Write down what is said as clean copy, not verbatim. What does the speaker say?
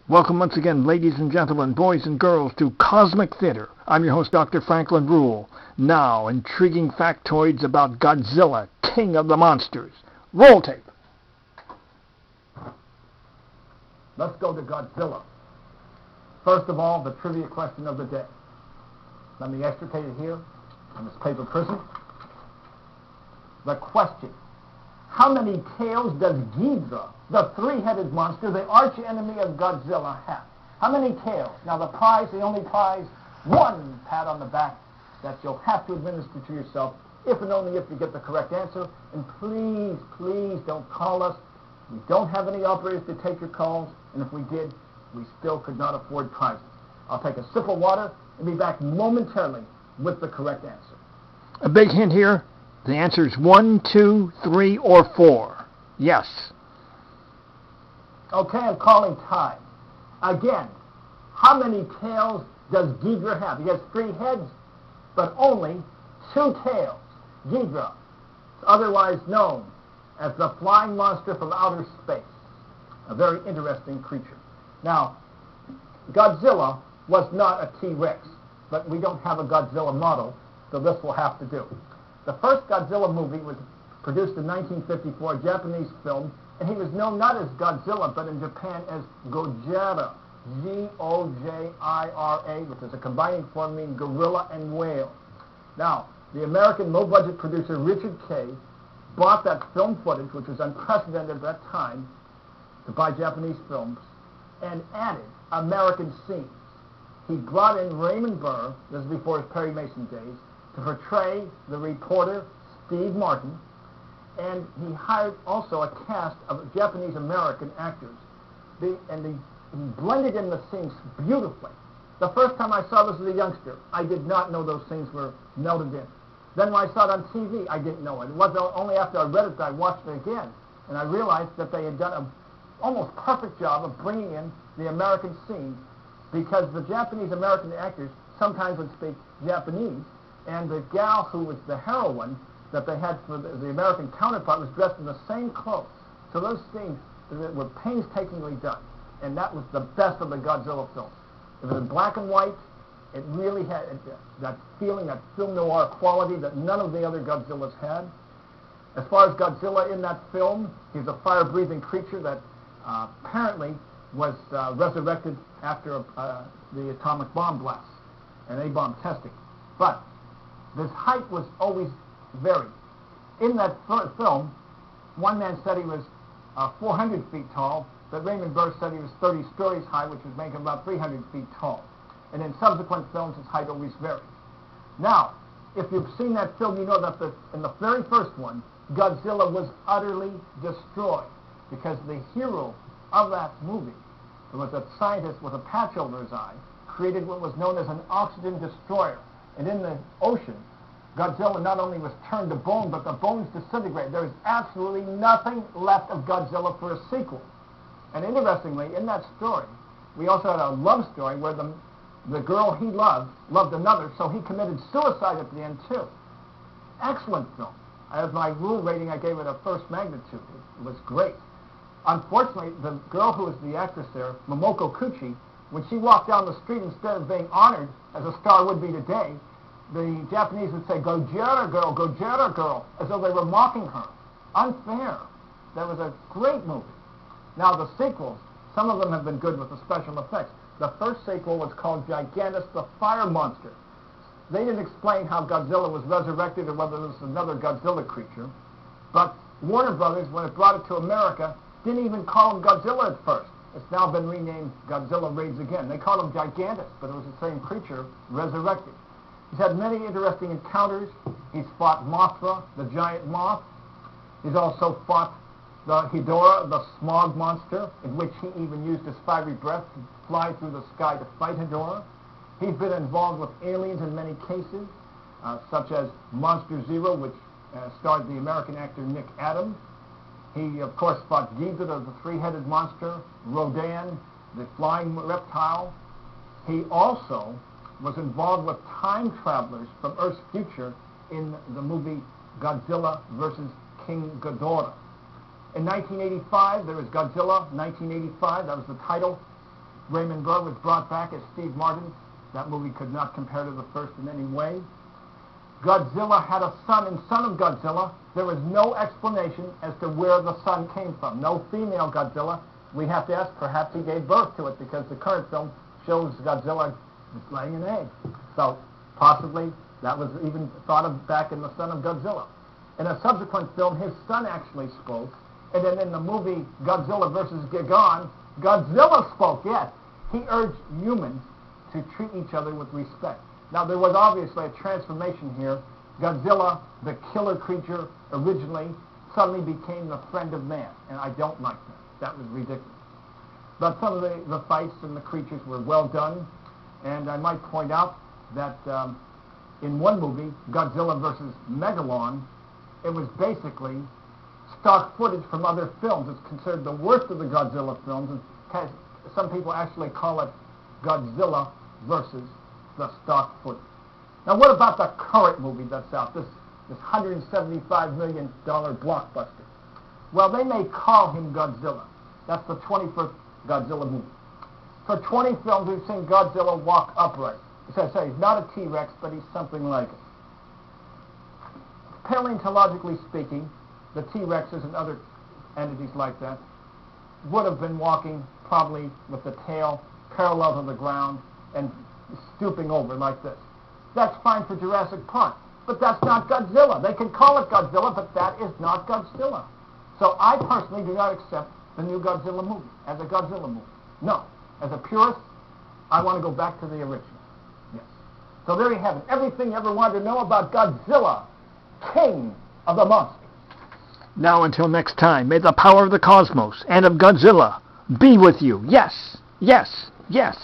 Welcome once again, ladies and gentlemen, boys and girls, to Cosmic Theater. I'm your host, Dr. Franklin Ruehl. Now, intriguing factoids about Godzilla, king of the monsters. Roll tape. Let's go to Godzilla. First of all, the trivia question of the day. Let me extricate it here on this paper prison. The question: how many tails does Ghidorah, the three-headed monster, the arch-enemy of Godzilla, have? How many tails? Now the prize, the only prize, one pat on the back that you'll have to administer to yourself if and only if you get the correct answer. And please, please don't call us. We don't have any operators to take your calls, and if we did, we still could not afford prizes. I'll take a sip of water and be back momentarily with the correct answer. A big hint here. The answer is 1, 2, 3, or 4. Yes. Okay, I'm calling time. Again, how many tails does Ghidorah have? He has 3 heads, but only 2 tails. Ghidorah, otherwise known as the flying monster from outer space. A very interesting creature. Now, Godzilla was not a T-Rex, but we don't have a Godzilla model, so this will have to do. The first Godzilla movie was produced in 1954, a Japanese film, and he was known not as Godzilla, but in Japan as Gojira, G-O-J-I-R-A, which is a combining form meaning gorilla and whale. Now, the American low-budget producer Richard Kay bought that film footage, which was unprecedented at that time, to buy Japanese films, and added American scenes. He brought in Raymond Burr, this is before his Perry Mason days, to portray the reporter Steve Martin, and he hired also a cast of Japanese-American actors. He blended in the scenes beautifully. The first time I saw this as a youngster, I did not know those scenes were melded in. Then when I saw it on TV, I didn't know it. It wasn't only after I read it that I watched it again, and I realized that they had done an almost perfect job of bringing in the American scenes, because the Japanese-American actors sometimes would speak Japanese, and the gal who was the heroine that they had for the American counterpart was dressed in the same clothes. So those scenes were painstakingly done, and that was the best of the Godzilla films. It was in black and white. It really had that feeling, that film noir quality that none of the other Godzillas had. As far as Godzilla in that film, he's a fire-breathing creature that apparently was resurrected after the atomic bomb blast and A-bomb testing. But his height was always varied. In that film, one man said he was 400 feet tall, but Raymond Burr said he was 30 stories high, which would make him about 300 feet tall. And in subsequent films, his height always varies. Now, if you've seen that film, you know that in the very first one, Godzilla was utterly destroyed, because the hero of that movie, who was a scientist with a patch over his eye, created what was known as an oxygen destroyer. And in the ocean, Godzilla not only was turned to bone, but the bones disintegrated. There is absolutely nothing left of Godzilla for a sequel. And interestingly, in that story, we also had a love story where the girl he loved another, so he committed suicide at the end too. Excellent film. As my Ruehl rating, I gave it a first magnitude. It was great. Unfortunately, the girl who was the actress there, Momoko Kuchi, when she walked down the street, instead of being honored as a star would be today, the Japanese would say, Gojira girl, as though they were mocking her. Unfair. That was a great movie. Now, the sequels, some of them have been good with the special effects. The first sequel was called Gigantus the Fire Monster. They didn't explain how Godzilla was resurrected or whether this was another Godzilla creature. But Warner Brothers, when it brought it to America, didn't even call him Godzilla at first. It's now been renamed Godzilla Raids Again. They called him Gigantus, but it was the same creature resurrected. He's had many interesting encounters. He's fought Mothra, the giant moth. He's also fought the Hedorah, the smog monster, in which he even used his fiery breath to fly through the sky to fight Hedorah. He's been involved with aliens in many cases, such as Monster Zero, which starred the American actor Nick Adams. He, of course, fought Ghidorah, the three-headed monster, Rodan, the flying reptile. He also was involved with time travelers from Earth's future in the movie Godzilla vs. King Ghidorah. In 1985, there was Godzilla, 1985, that was the title. Raymond Burr was brought back as Steve Martin. That movie could not compare to the first in any way. Godzilla had a son, and Son of Godzilla, there was no explanation as to where the son came from. No female Godzilla. We have to ask, perhaps he gave birth to it, because the current film shows Godzilla laying an egg. So possibly that was even thought of back in the Son of Godzilla. In a subsequent film, his son actually spoke, and then in the movie Godzilla vs. Gigan, Godzilla spoke, yes. He urged humans to treat each other with respect. Now, there was obviously a transformation here. Godzilla, the killer creature, originally suddenly became the friend of man, and I don't like that. That was ridiculous. But some of the fights and the creatures were well done, and I might point out that in one movie, Godzilla vs. Megalon, it was basically stock footage from other films. It's considered the worst of the Godzilla films, and some people actually call it Godzilla versus the stock footage. Now, what about the current movie that's out, this $175 million blockbuster? Well, they may call him Godzilla. That's the 21st Godzilla movie. For 20 films, we've seen Godzilla walk upright. So he's not a T-Rex, but he's something like it. Paleontologically speaking, the T-Rexes and other entities like that would have been walking probably with the tail parallel to the ground and stooping over like this. That's fine for Jurassic Park, but that's not Godzilla. They can call it Godzilla, but that is not Godzilla. So I personally do not accept the new Godzilla movie as a Godzilla movie. No. As a purist, I want to go back to the original. Yes. So there you have it. Everything you ever wanted to know about Godzilla, king of the monsters. Now until next time, may the power of the cosmos and of Godzilla be with you. Yes, yes, yes.